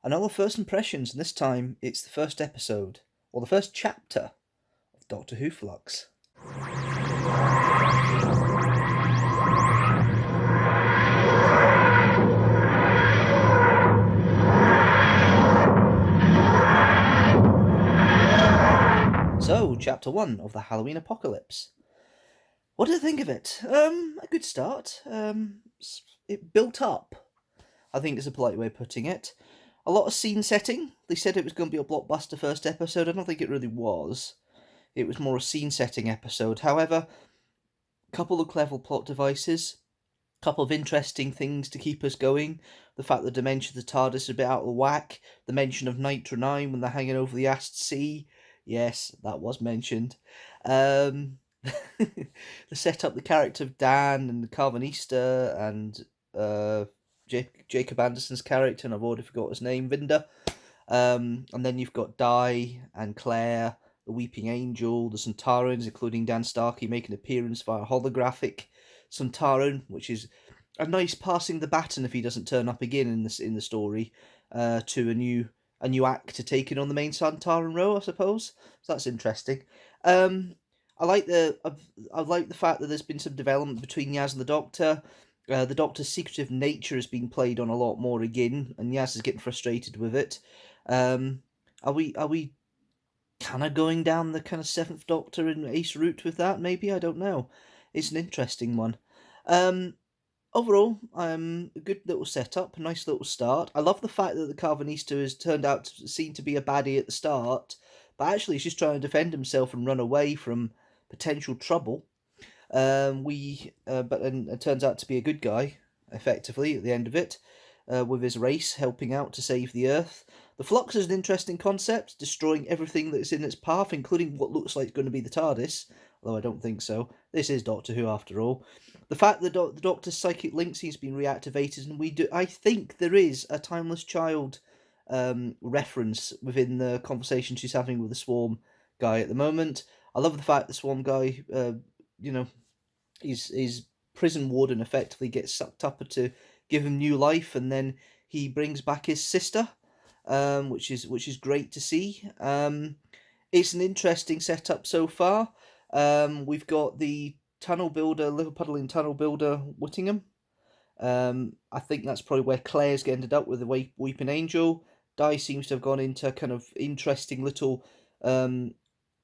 Another first impressions, and this time it's the first episode, or the first chapter of Doctor Who Flux. So, Chapter 1 of the Halloween Apocalypse. What did I think of it? A good start. It built up, I think is a polite way of putting it. A lot of scene setting. They said it was going to be a blockbuster first episode. I don't think it really was. It was more a scene setting episode. However, a couple of clever plot devices, a couple of interesting things to keep us going. The fact that the dimension of the TARDIS is a bit out of whack. The mention of Nitra 9 when they're hanging over the Ast Sea. Yes, that was mentioned. The set up the character of Dan and Carvanista and Jacob Anderson's character, and I've already forgot his name, Vinda. And then you've got Di and Claire, the Weeping Angel, the Sontarans, including Dan Starkey making an appearance via holographic Sontaran, which is a nice passing the baton if he doesn't turn up again in the story, to a new actor taking on the main Sontaran role, I suppose. So that's interesting. I like the fact that there's been some development between Yaz and the Doctor. The Doctor's secretive nature has been played on a lot more again, and Yaz is getting frustrated with it. Are we kind of going down the kind of Seventh Doctor and Ace route with that? Maybe, I don't know. It's an interesting one. Overall, a good little setup, a nice little start. I love the fact that the Carvanista has turned out to seem to be a baddie at the start, but actually he's just trying to defend himself and run away from potential trouble. But it turns out to be a good guy, effectively, at the end of it, with his race helping out to save the Earth. The Flux is an interesting concept, destroying everything that's in its path, including what looks like going to be the TARDIS, although I don't think so. This is Doctor Who, after all. The fact that the Doctor's psychic link seems been reactivated, and I think there is a Timeless Child reference within the conversation she's having with the Swarm guy at the moment. I love the fact the Swarm guy, his prison warden effectively gets sucked up to give him new life, and then he brings back his sister, which is great to see. It's an interesting setup so far. We've got the tunnel builder, Liverpuddling tunnel builder, Whittingham. I think that's probably where Claire's ended up with the Weeping Angel. Di seems to have gone into a kind of interesting little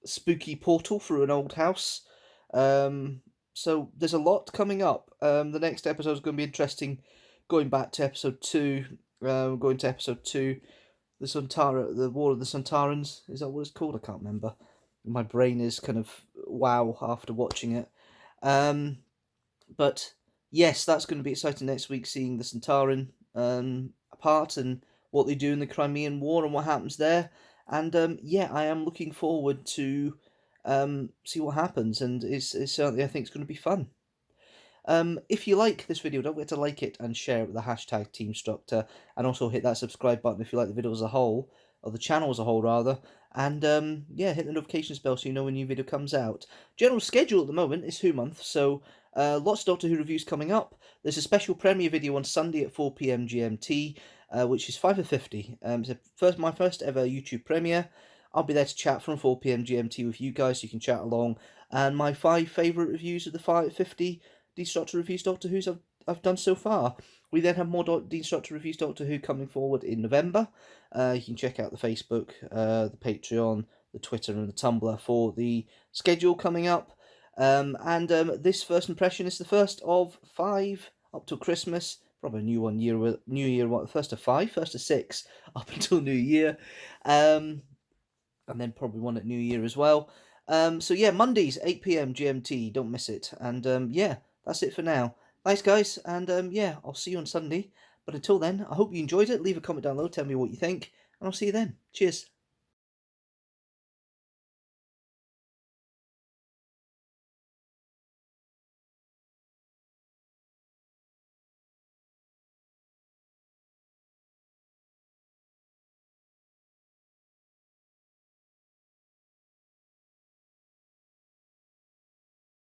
spooky portal through an old house. So there's a lot coming up. The next episode is going to be interesting. Going back to episode 2, the War of the Sontarans. Is that what it's called? I can't remember. My brain is kind of wow after watching it. But yes, that's going to be exciting next week, seeing the Sontaran part and what they do in the Crimean War and what happens there. And I am looking forward to see what happens, and it's certainly, I think it's going to be fun. If you like this video, don't forget to like it and share it with the hashtag teamstructor, and also hit that subscribe button if you like the video as a whole, or the channel as a whole rather, and hit the notifications bell so you know when a new video comes out. General schedule at the moment is Who Month, so lots of Doctor Who reviews coming up. There's a special premiere video on Sunday at 4 PM GMT, which is 5:50. It's my first ever YouTube premiere. I'll be there to chat from 4 PM GMT with you guys, so you can chat along. And my 5 favourite reviews of the 50 Deanstructor reviews Doctor Who's I've done so far. We then have more Deanstructor reviews Doctor Who coming forward in November. You can check out the Facebook, the Patreon, the Twitter and the Tumblr for the schedule coming up. This first impression is the first of 5 up till Christmas. Probably a new year, first of 5, first of 6 up until New Year. And then probably one at New Year as well. Mondays, 8 PM GMT, don't miss it. And that's it for now. Thanks, guys, and I'll see you on Sunday. But until then, I hope you enjoyed it. Leave a comment down below, tell me what you think, and I'll see you then. Cheers.